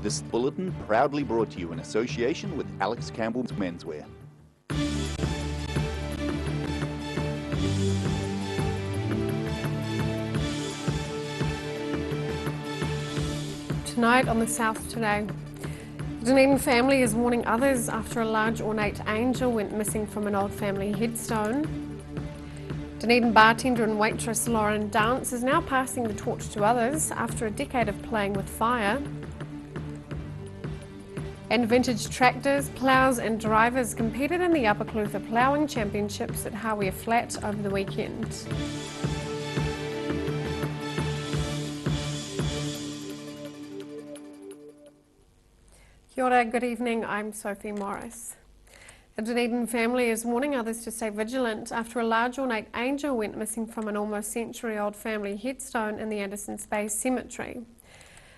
This bulletin proudly brought to you in association with Alex Campbell's Menswear. Tonight on the South Today, the Dunedin family is warning others after a large ornate angel went missing from an old family headstone. Dunedin bartender and waitress Lauren Dance is now passing the torch to others after a decade of playing with fire. And vintage tractors, ploughs and drivers competed in the Upper Clutha Ploughing Championships at Hawea Flat over the weekend. Kia ora, good evening, I'm Sophie Morris. The Dunedin family is warning others to stay vigilant after a large ornate angel went missing from an almost century-old family headstone in the Andersons Bay Cemetery.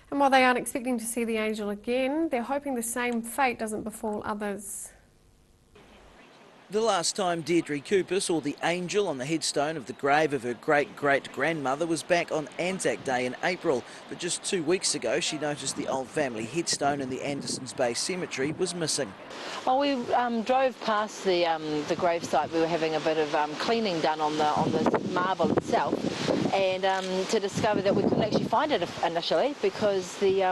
And while they aren't expecting to see the angel again, they're hoping the same fate doesn't befall others. The last time Deirdre Cooper saw the angel on the headstone of the grave of her great-great-grandmother was back on Anzac Day in April, but just 2 weeks ago she noticed the old family headstone in the Andersons Bay Cemetery was missing. Well, we drove past the gravesite. We were having a bit of cleaning done on the marble itself, and to discover that we couldn't actually find it initially because the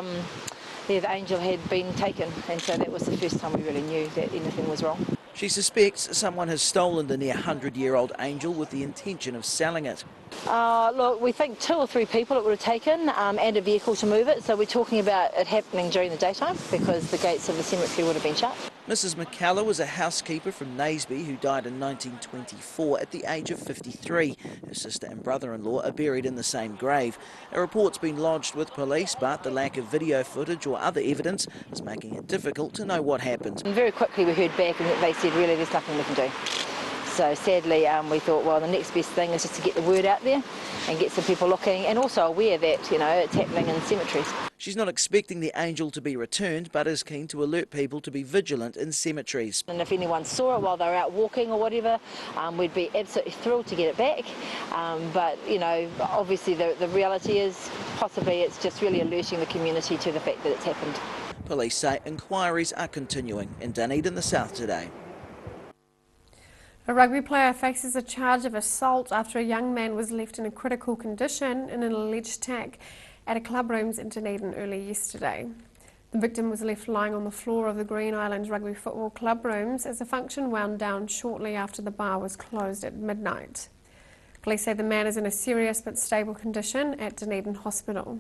angel had been taken, and so that was the first time we really knew that anything was wrong. She suspects someone has stolen the near 100-year-old angel with the intention of selling it. Look, we think 2 or 3 people it would have taken and a vehicle to move it, so we're talking about it happening during the daytime because the gates of the cemetery would have been shut. Mrs McCullough was a housekeeper from Naseby who died in 1924 at the age of 53. Her sister and brother-in-law are buried in the same grave. A report's been lodged with police, but the lack of video footage or other evidence is making it difficult to know what happened. And very quickly we heard back and they said really there's nothing we can do. So sadly we thought, well, the next best thing is just to get the word out there and get some people looking and also aware that, you know, it's happening in cemeteries. She's not expecting the angel to be returned, but is keen to alert people to be vigilant in cemeteries. And if anyone saw it while they were out walking or whatever, we'd be absolutely thrilled to get it back. But, you know, obviously the reality is possibly it's just really alerting the community to the fact that it's happened. Police say inquiries are continuing in Dunedin, the South Today. A rugby player faces a charge of assault after a young man was left in a critical condition in an alleged attack at a club rooms in Dunedin early yesterday. The victim was left lying on the floor of the Green Islands Rugby Football Club rooms as the function wound down shortly after the bar was closed at midnight. Police say the man is in a serious but stable condition at Dunedin Hospital.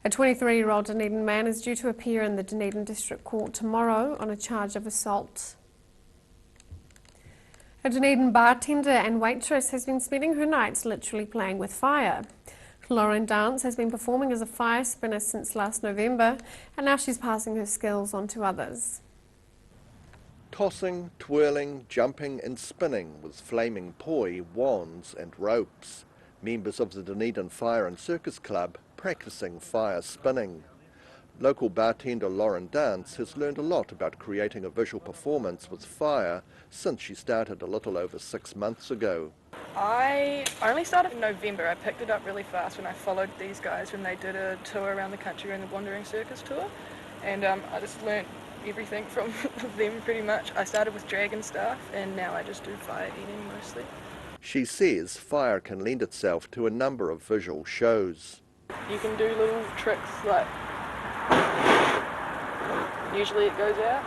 A 23-year-old Dunedin man is due to appear in the Dunedin District Court tomorrow on a charge of assault. A Dunedin bartender and waitress has been spending her nights literally playing with fire. Lauren Dance has been performing as a fire spinner since last November, and now she's passing her skills on to others. Tossing, twirling, jumping and spinning with flaming poi, wands and ropes. Members of the Dunedin Fire and Circus Club practicing fire spinning. Local bartender Lauren Dance has learned a lot about creating a visual performance with fire since she started a little over 6 months ago. I only started in November. I picked it up really fast when I followed these guys when they did a tour around the country in the Wandering Circus tour, and I just learnt everything from them pretty much. I started with dragon stuff and now I just do fire eating mostly. She says fire can lend itself to a number of visual shows. You can do little tricks like usually it goes out.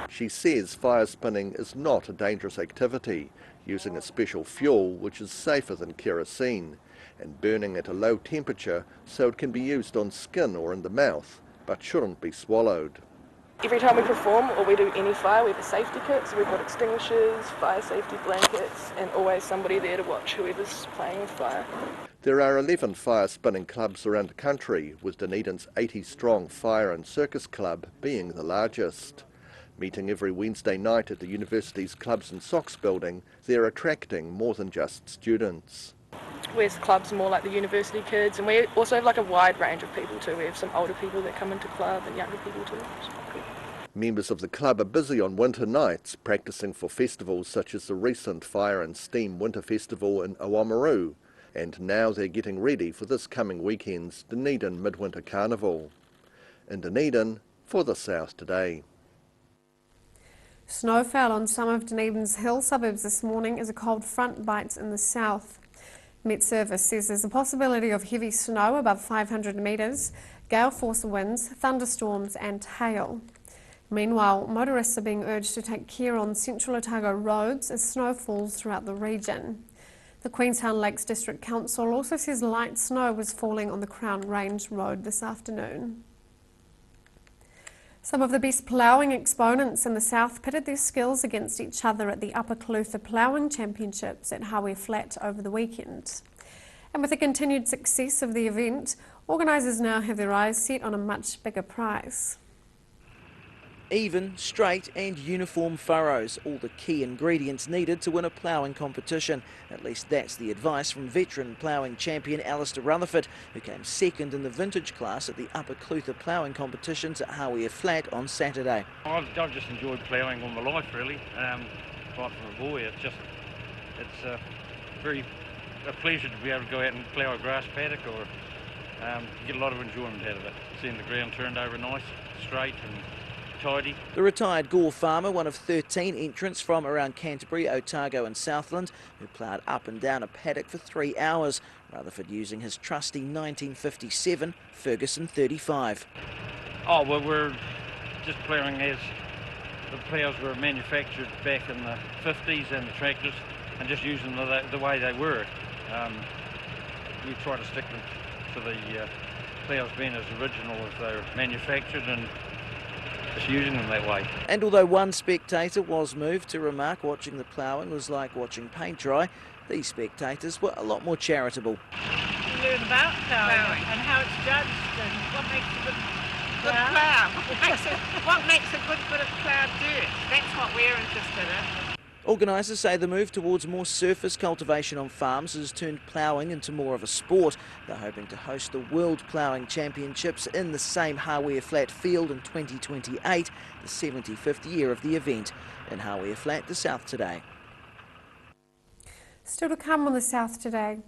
She says fire spinning is not a dangerous activity, using a special fuel which is safer than kerosene, and burning at a low temperature so it can be used on skin or in the mouth, but shouldn't be swallowed. Every time we perform or we do any fire, we have a safety kit, so we've got extinguishers, fire safety blankets, and always somebody there to watch whoever's playing with fire. There are 11 fire spinning clubs around the country, with Dunedin's 80-strong Fire and Circus Club being the largest. Meeting every Wednesday night at the university's Clubs and Socks building, they're attracting more than just students. Whereas clubs are more like the university kids, and we also have like a wide range of people too. We have some older people that come into club and younger people too. Cool. Members of the club are busy on winter nights, practicing for festivals such as the recent Fire and Steam Winter Festival in Oamaru, and now they're getting ready for this coming weekend's Dunedin Midwinter Carnival. In Dunedin, for the South Today. Snow fell on some of Dunedin's hill suburbs this morning as a cold front bites in the south. Met Service says there's a possibility of heavy snow above 500 metres, gale force winds, thunderstorms and hail. Meanwhile, motorists are being urged to take care on Central Otago roads as snow falls throughout the region. The Queenstown Lakes District Council also says light snow was falling on the Crown Range Road this afternoon. Some of the best ploughing exponents in the south pitted their skills against each other at the Upper Clutha Ploughing Championships at Hawi Flat over the weekend. And with the continued success of the event, organisers now have their eyes set on a much bigger prize. Even, straight and uniform furrows, all the key ingredients needed to win a ploughing competition. At least that's the advice from veteran ploughing champion Alistair Rutherford, who came second in the vintage class at the Upper Clutha Ploughing competitions at Hawea Flat on Saturday. I've just enjoyed ploughing all my life, really. Right from a boy, it's a pleasure to be able to go out and plough a grass paddock, or get a lot of enjoyment out of it. Seeing the ground turned over nice, straight and tidy. The retired Gore farmer, one of 13 entrants from around Canterbury, Otago and Southland, who ploughed up and down a paddock for 3 hours, Rutherford using his trusty 1957 Ferguson 35. Oh, well, we're just ploughing as the ploughs were manufactured back in the 50s, and the tractors, and just using the way they were. We try to stick them to the ploughs being as original as they were manufactured, and just using them that way. And although one spectator was moved to remark watching the ploughing was like watching paint dry, these spectators were a lot more charitable. You learn about ploughing and how it's judged and what makes a good plough. What makes a good bit of ploughed dirt. That's what we're interested in. Organisers say the move towards more surface cultivation on farms has turned ploughing into more of a sport. They're hoping to host the World Ploughing Championships in the same Hawea Flat field in 2028, the 75th year of the event. In Hawea Flat, the South Today. Still to come on the South Today,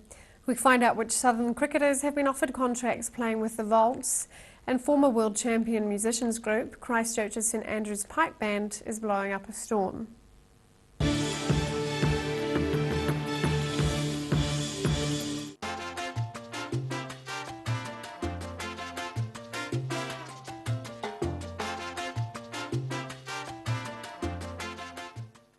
we find out which Southern cricketers have been offered contracts playing with the Volts, and former world champion musicians group Christchurch's St Andrew's Pipe Band is blowing up a storm.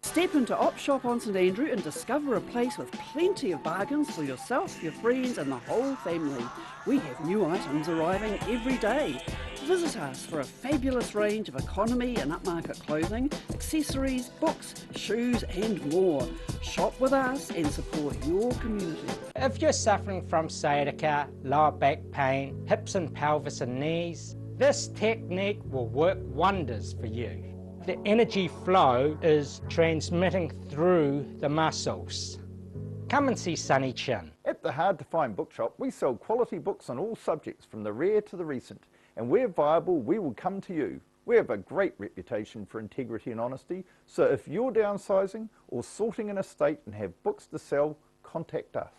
Step into Op Shop on St Andrew and discover a place with plenty of bargains for yourself, your friends and the whole family. We have new items arriving every day. Visit us for a fabulous range of economy and upmarket clothing, accessories, books, shoes and more. Shop with us and support your community. If you're suffering from sciatica, lower back pain, hips and pelvis and knees, this technique will work wonders for you. The energy flow is transmitting through the muscles. Come and see Sunny Chin. At the Hard to Find Bookshop, we sell quality books on all subjects, from the rare to the recent. And where viable, we will come to you. We have a great reputation for integrity and honesty, so if you're downsizing or sorting an estate and have books to sell, contact us.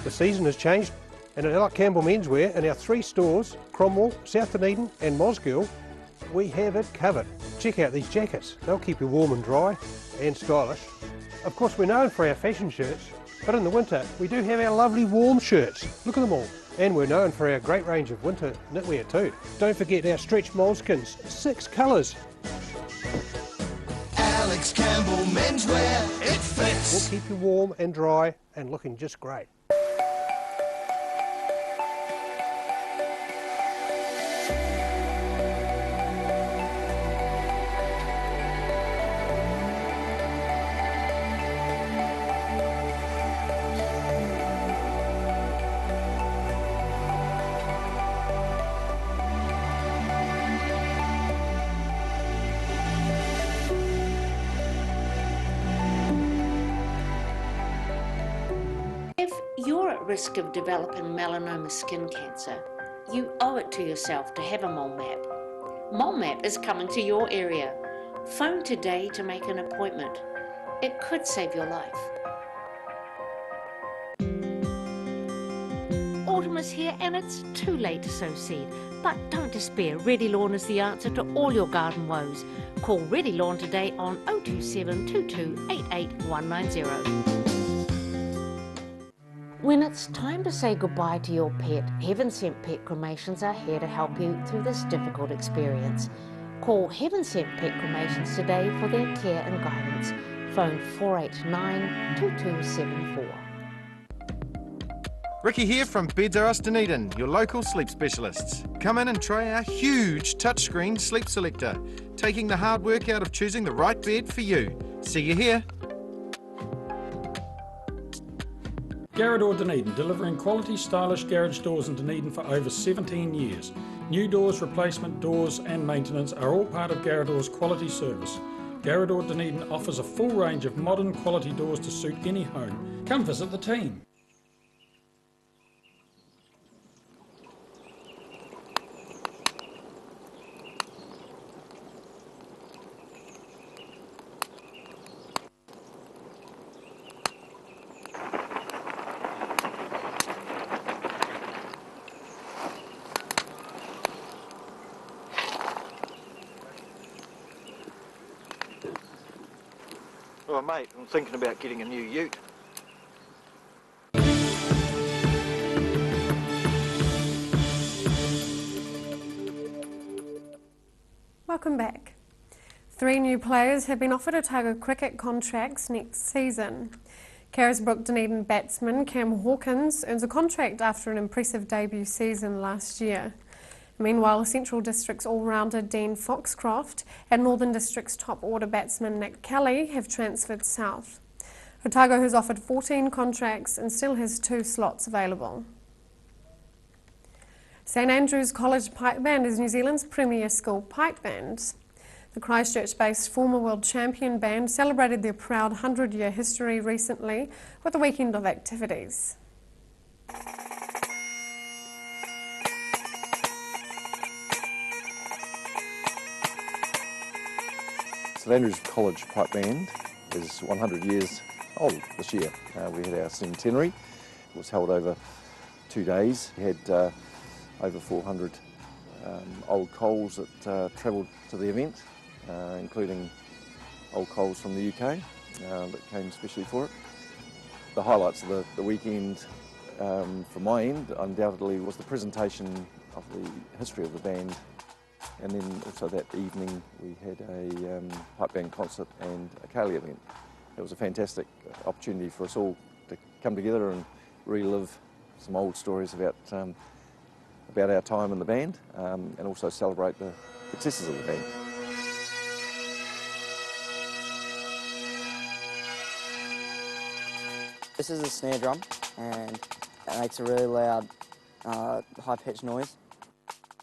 The season has changed, and at Alec Campbell Menswear, in our 3 stores, Cromwell, South Dunedin and Mosgiel, we have it covered. Check out these jackets. They'll keep you warm and dry and stylish. Of course, we're known for our fashion shirts, but in the winter we do have our lovely warm shirts. Look at them all. And we're known for our great range of winter knitwear too. Don't forget our stretch moleskins, 6 colours. Alex Campbell Menswear, it fits. We'll keep you warm and dry and looking just great. Risk of developing melanoma skin cancer, you owe it to yourself to have a mole map. Mole Map is coming to your area. Phone today to make an appointment. It could save your life. Autumn is here and it's too late to sow seed. But don't despair, Ready Lawn is the answer to all your garden woes. Call Ready Lawn today on 027 22 88 190. When it's time to say goodbye to your pet, Heaven Sent Pet Cremations are here to help you through this difficult experience. Call Heaven Sent Pet Cremations today for their care and guidance. Phone 489 2274. Ricky here from Beds R Us Dunedin, your local sleep specialists. Come in and try our huge touchscreen sleep selector, taking the hard work out of choosing the right bed for you. See you here. Garrador Dunedin, delivering quality, stylish garage doors in Dunedin for over 17 years. New doors, replacement doors and maintenance are all part of Garrador's quality service. Garrador Dunedin offers a full range of modern quality doors to suit any home. Come visit the team. Oh mate, I'm thinking about getting a new ute. Welcome back. 3 new players have been offered Otago cricket contracts next season. Carisbrook Dunedin batsman Cam Hawkins earns a contract after an impressive debut season last year. Meanwhile, Central District's all-rounder Dean Foxcroft and Northern District's top-order batsman Nick Kelly have transferred south. Otago has offered 14 contracts and still has 2 slots available. St Andrews College Pipe Band is New Zealand's premier school pipe band. The Christchurch-based former world champion band celebrated their proud 100-year history recently with a weekend of activities. St Andrews College Pipe Band is 100 years old this year. We had our centenary. It was held over 2 days. We had over 400 old coals that travelled to the event, including old coals from the UK that came especially for it. The highlights of the weekend from my end undoubtedly was the presentation of the history of the band. And then also that evening we had a pipe band concert and a ceilidh event. It was a fantastic opportunity for us all to come together and relive some old stories about our time in the band and also celebrate the successes of the band. This is a snare drum and it makes a really loud, high-pitched noise.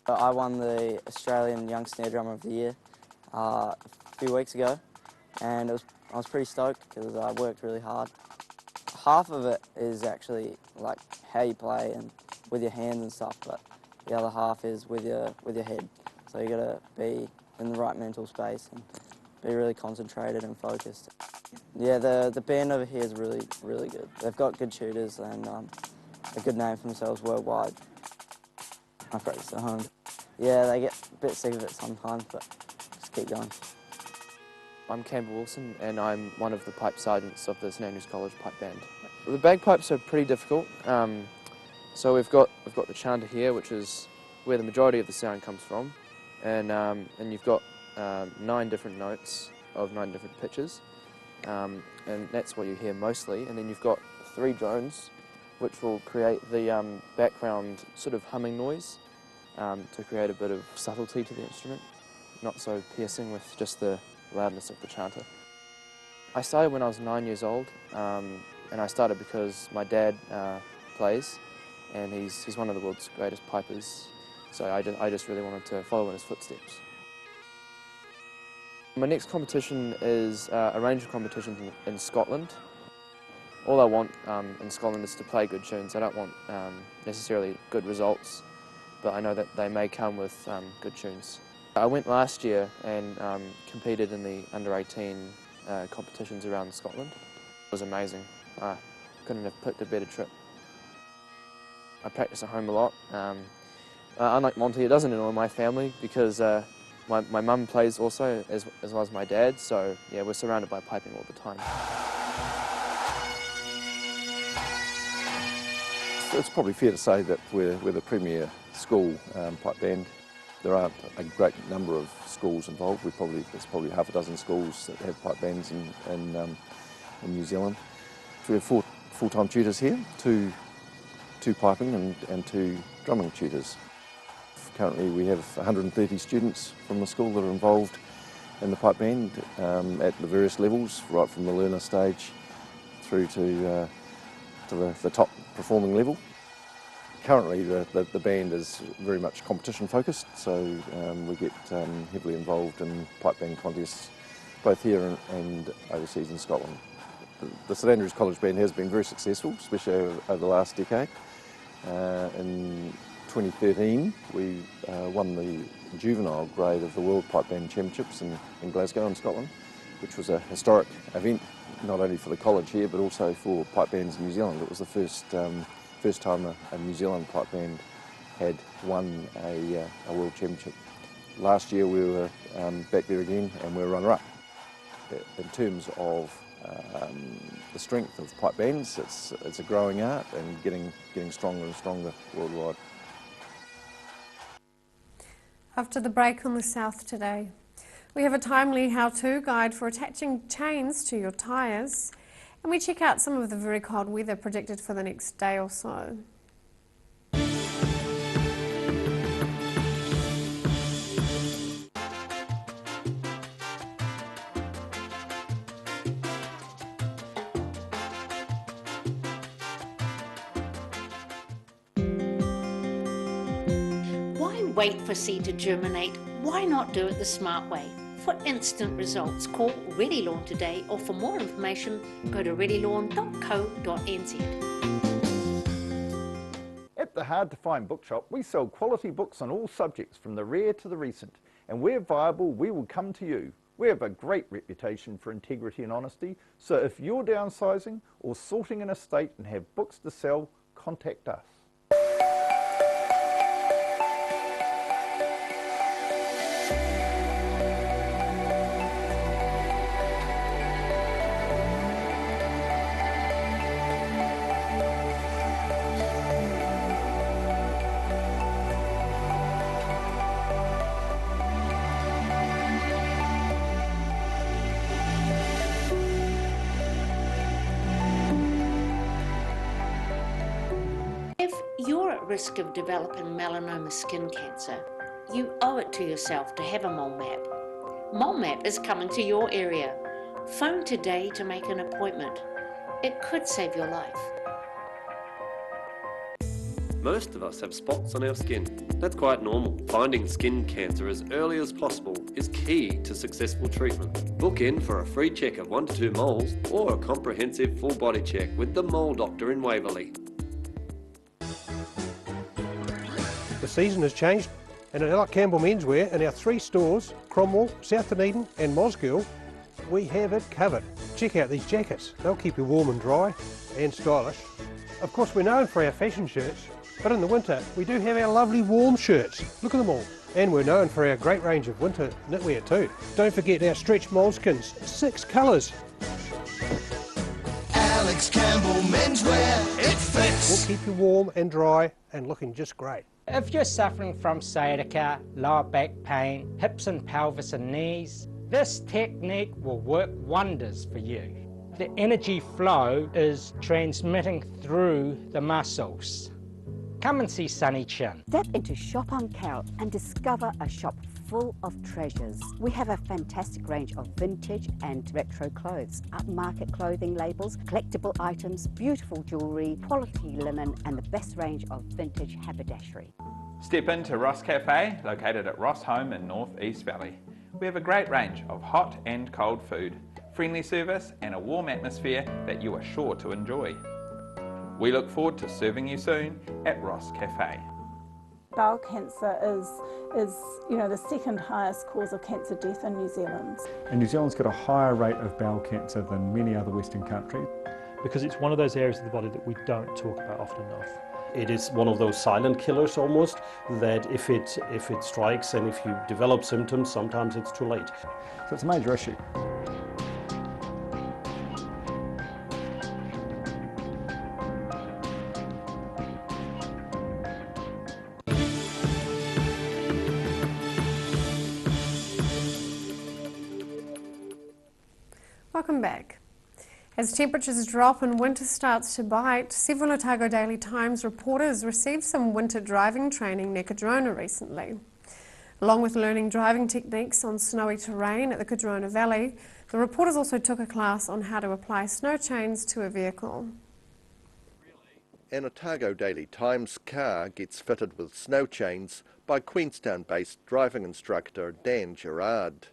I won the Australian Young Snare Drummer of the Year a few weeks ago, and I was pretty stoked because I worked really hard. Half of it is actually like how you play and with your hands and stuff, but the other half is with your head. So you got to be in the right mental space and be really concentrated and focused. Yeah, the band over here is really, really good. They've got good tutors and a good name for themselves worldwide. I practice at home. Yeah, they get a bit sick of it sometimes, but just keep going. I'm Campbell Wilson and I'm one of the pipe sergeants of the St Andrews College Pipe Band. The bagpipes are pretty difficult. So we've got the chanter here, which is where the majority of the sound comes from, and you've got 9 different notes of 9 different pitches, and that's what you hear mostly. And then you've got 3 drones, which will create the background sort of humming noise to create a bit of subtlety to the instrument, not so piercing with just the loudness of the chanter. I started when I was 9 years old, and I started because my dad plays, and he's one of the world's greatest pipers, so I just really wanted to follow in his footsteps. My next competition is a range of competitions in Scotland. All I want in Scotland is to play good tunes. I don't want necessarily good results, but I know that they may come with good tunes. I went last year and competed in the under-18 competitions around Scotland. It was amazing. I couldn't have picked a better trip. I practice at home a lot. Unlike Monty, it doesn't annoy my family because my mum plays also as well as my dad, so yeah, we're surrounded by piping all the time. It's probably fair to say that we're the premier school pipe band. There aren't a great number of schools involved. There's probably half a dozen schools that have pipe bands in New Zealand. We have 4 full-time tutors here, two piping and 2 drumming tutors. Currently we have 130 students from the school that are involved in the pipe band at the various levels, right from the learner stage through to the top performing level. Currently the band is very much competition focused, so we get heavily involved in pipe band contests both here and overseas in Scotland. The St Andrews College Band has been very successful, especially over the last decade. In 2013 we won the juvenile grade of the World Pipe Band Championships in Glasgow in Scotland, which was a historic event not only for the college here but also for pipe bands in New Zealand. It was the first time a New Zealand pipe band had won a world championship. Last year we were back there again and we were runner-up. In terms of the strength of pipe bands, it's a growing art and getting stronger and stronger worldwide. After the break on the South today, we have a timely how-to guide for attaching chains to your tyres, and we check out some of the very cold weather predicted for the next day or so. Wait for seed to germinate. Why not do it the smart way? For instant results, call Ready Lawn today, or for more information, go to readylawn.co.nz. At the Hard to Find Bookshop, we sell quality books on all subjects from the rare to the recent, and where viable, we will come to you. We have a great reputation for integrity and honesty, so if you're downsizing or sorting an estate and have books to sell, contact us. Risk of developing melanoma skin cancer, you owe it to yourself to have a mole map. Mole map is coming to your area. Phone today to make an appointment. It could save your life. Most of us have spots on our skin. That's quite normal. Finding skin cancer as early as possible is key to successful treatment. Book in for a free check of 1 to 2 moles or a comprehensive full body check with the Mole Doctor in Waverley. The season has changed, and at Alec Campbell Menswear in our 3 stores, Cromwell, South Dunedin and Mosgiel, we have it covered. Check out these jackets. They'll keep you warm and dry and stylish. Of course, we're known for our fashion shirts, but in the winter we do have our lovely warm shirts. Look at them all. And we're known for our great range of winter knitwear too. Don't forget our stretch moleskins, 6 colours. Alex Campbell Menswear, it fits. We'll keep you warm and dry and looking just great. If you're suffering from sciatica, lower back pain, hips and pelvis and knees, this technique will work wonders for you. The energy flow is transmitting through the muscles. Come and see Sunny Chin. Step into Shop on Carrot and discover a shop full of treasures. We have a fantastic range of vintage and retro clothes, upmarket clothing labels, collectible items, beautiful jewellery, quality linen and the best range of vintage haberdashery. Step into Ross Cafe, located at Ross Home in North East Valley. We have a great range of hot and cold food, friendly service and a warm atmosphere that you are sure to enjoy. We look forward to serving you soon at Ross Cafe. Bowel cancer is the second highest cause of cancer death in New Zealand. And New Zealand's got a higher rate of bowel cancer than many other Western countries. Because it's one of those areas of the body that we don't talk about often enough. It is one of those silent killers almost, that if it strikes and if you develop symptoms, sometimes it's too late. So it's a major issue. Welcome back. As temperatures drop and winter starts to bite, several Otago Daily Times reporters received some winter driving training near Cardrona recently. Along with learning driving techniques on snowy terrain at the Cardrona Valley, the reporters also took a class on how to apply snow chains to a vehicle. An Otago Daily Times car gets fitted with snow chains by Queenstown-based driving instructor Dan Gerard.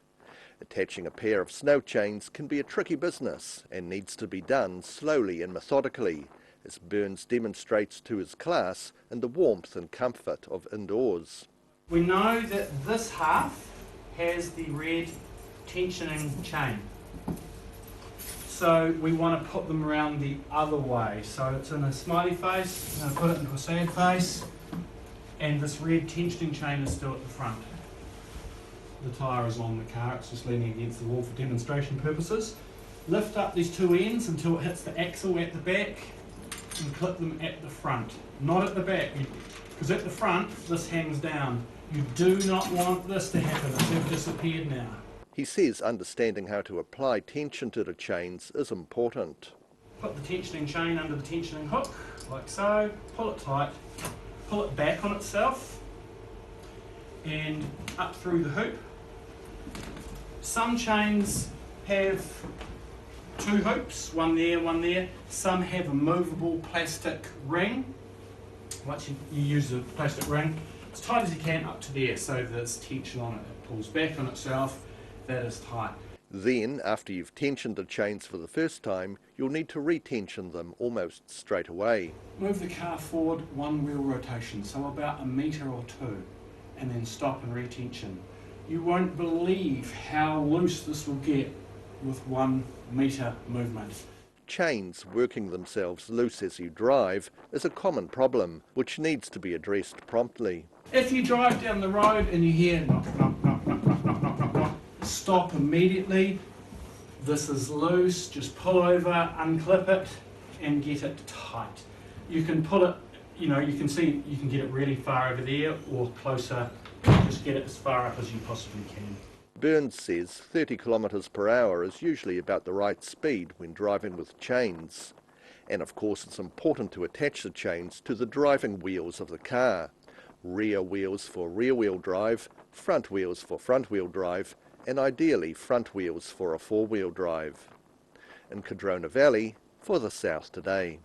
Attaching a pair of snow chains can be a tricky business and needs to be done slowly and methodically, as Burns demonstrates to his class in the warmth and comfort of indoors. We know that this half has the red tensioning chain, so we want to put them around the other way. So it's in a smiley face, I'm going to put it into a sad face, and this red tensioning chain is still at the front. The tyre is on the car, it's just leaning against the wall for demonstration purposes. Lift up these two ends until it hits the axle at the back and clip them at the front, not at the back, because at the front this hangs down. You do not want this to happen, it's disappeared now. He says understanding how to apply tension to the chains is important. Put the tensioning chain under the tensioning hook, like so, pull it tight, pull it back on itself and up through the hoop. Some chains have two hoops, one there, one there. Some have a movable plastic ring. Once you use the plastic ring, as tight as you can up to there, so there's tension on it. It pulls back on itself, that is tight. Then, after you've tensioned the chains for the first time, you'll need to retension them almost straight away. Move the car forward 1 wheel rotation, so about 1 metre or 2, and then stop and retension. You won't believe how loose this will get with 1 metre movement. Chains working themselves loose as you drive is a common problem which needs to be addressed promptly. If you drive down the road and you hear knock, knock, knock, knock, knock, knock, knock, knock, knock, stop immediately. This is loose, just pull over, unclip it and get it tight. You can pull it, you can see you can get it really far over there or closer. Just get it as far up as you possibly can. Burns says 30 kilometres per hour is usually about the right speed when driving with chains. And of course it's important to attach the chains to the driving wheels of the car. Rear wheels for rear wheel drive, front wheels for front wheel drive, and ideally front wheels for a 4-wheel drive. In Cardrona Valley, for the South Today.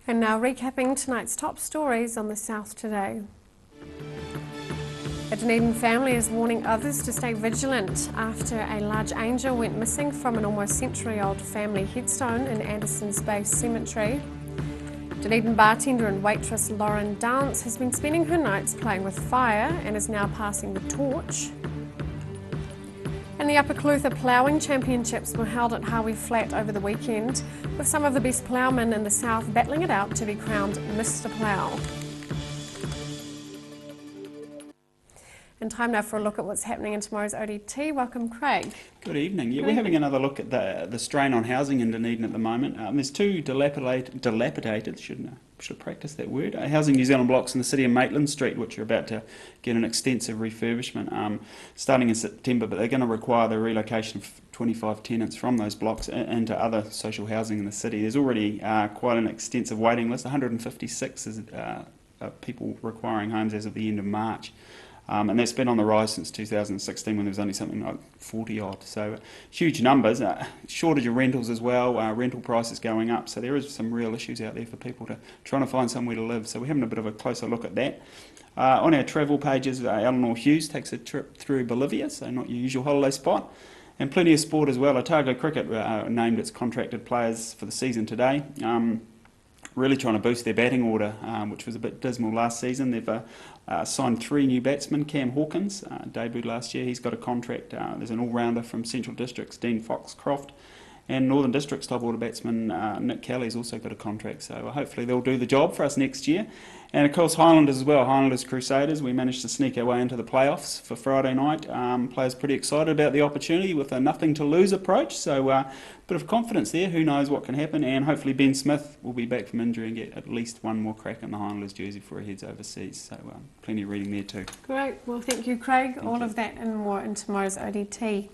And now recapping tonight's top stories on the South Today. A Dunedin family is warning others to stay vigilant after a large angel went missing from an almost century-old family headstone in Anderson's Bay Cemetery. Dunedin bartender and waitress Lauren Dance has been spending her nights playing with fire and is now passing the torch. And the Upper Clutha Ploughing Championships were held at Harvey Flat over the weekend, with some of the best ploughmen in the south battling it out to be crowned Mr. Plough. And time now for a look at what's happening in tomorrow's ODT. Welcome, Craig. Good evening. Yeah, we're having another look at the strain on housing in Dunedin at the moment. There's two dilapidated, should have practiced that word, Housing New Zealand blocks in the city of Maitland Street, which are about to get an extensive refurbishment starting in September, but they're going to require the relocation of 25 tenants from those blocks into other social housing in the city. There's already quite an extensive waiting list, 156 people requiring homes as of the end of March. And that's been on the rise since 2016 when there was only something like 40 odd. So huge numbers, shortage of rentals as well, rental prices going up. So there is some real issues out there for people trying to find somewhere to live. So we're having a bit of a closer look at that. On our travel pages, Eleanor Hughes takes a trip through Bolivia, so not your usual holiday spot. And plenty of sport as well. Otago Cricket named its contracted players for the season today. Really trying to boost their batting order, which was a bit dismal last season. They've signed 3 new batsmen. Cam Hawkins debuted last year. He's got a contract. There's an all-rounder from Central Districts, Dean Foxcroft, And Northern District's top order batsman Nick Kelly's also got a contract, so hopefully they'll do the job for us next year. And of course Highlanders as well, Highlanders Crusaders, we managed to sneak our way into the playoffs for Friday night. Players pretty excited about the opportunity with a nothing to lose approach, so bit of confidence there, who knows what can happen, and hopefully Ben Smith will be back from injury and get at least one more crack in the Highlanders jersey before he heads overseas, so plenty of reading there too. Great, well thank you Craig, all of that and more in tomorrow's ODT.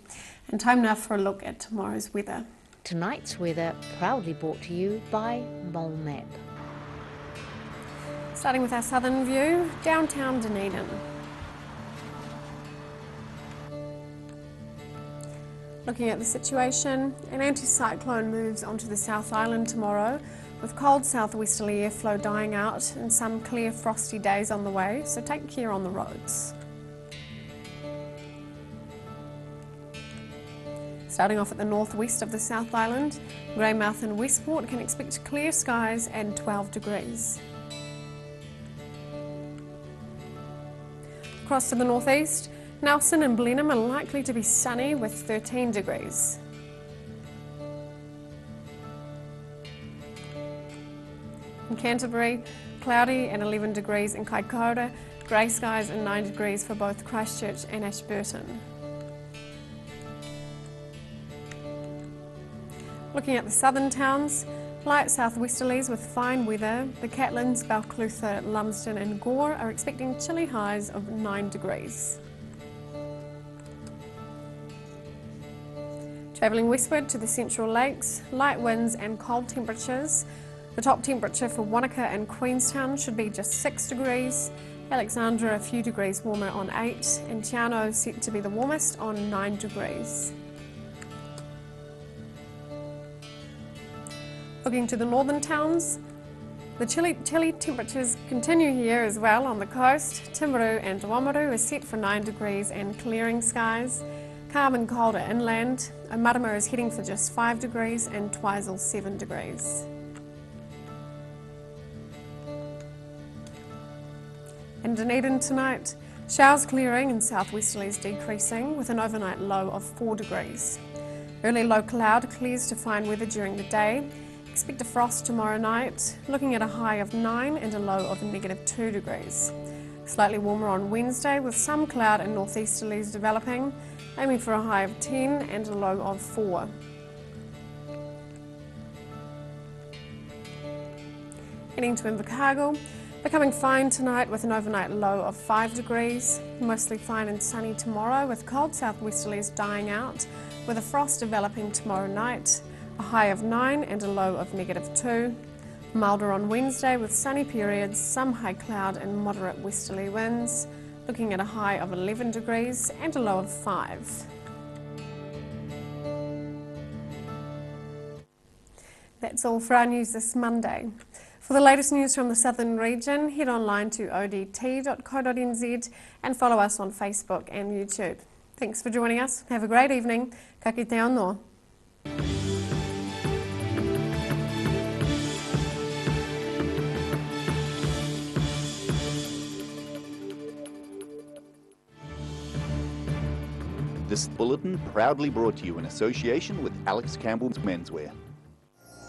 And time now for a look at tomorrow's weather. Tonight's weather proudly brought to you by Mole Map. Starting with our southern view, downtown Dunedin. Looking at the situation, an anticyclone moves onto the South Island tomorrow, with cold southwesterly airflow dying out and some clear frosty days on the way, so take care on the roads. Starting off at the northwest of the South Island, Greymouth and Westport can expect clear skies and 12 degrees. Across to the northeast, Nelson and Blenheim are likely to be sunny with 13 degrees. In Canterbury, cloudy and 11 degrees in Kaikoura, grey skies and 9 degrees for both Christchurch and Ashburton. Looking at the southern towns, light southwesterlies with fine weather. The Catlins, Balclutha, Lumsden and Gore are expecting chilly highs of 9 degrees. Travelling westward to the Central Lakes, light winds and cold temperatures. The top temperature for Wanaka and Queenstown should be just 6 degrees. Alexandra a few degrees warmer on 8 and Te Anau set to be the warmest on 9 degrees. Looking to the northern towns, the chilly temperatures continue here as well on the coast. Timaru and Te Wamaru is set for 9 degrees and clearing skies. Calm and colder inland. Marama is heading for just 5 degrees and Twizel 7 degrees. In Dunedin tonight, showers clearing and southwesterlies decreasing with an overnight low of 4 degrees. Early low cloud clears to fine weather during the day. Expect a frost tomorrow night, looking at a high of 9 and a low of -2 degrees. Slightly warmer on Wednesday with some cloud and northeasterlies developing, aiming for a high of 10 and a low of 4. Heading to Invercargill, becoming fine tonight with an overnight low of 5 degrees. Mostly fine and sunny tomorrow with cold southwesterlies dying out, with a frost developing tomorrow night. A high of 9 and a low of -2. Milder on Wednesday with sunny periods, some high cloud and moderate westerly winds, looking at a high of 11 degrees and a low of 5. That's all for our news this Monday. For the latest news from the southern region, head online to odt.co.nz and follow us on Facebook and YouTube. Thanks for joining us. Have a great evening. Ka kite anō. This bulletin proudly brought to you in association with Alex Campbell's Menswear.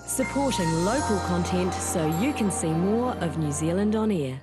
Supporting local content so you can see more of New Zealand on air.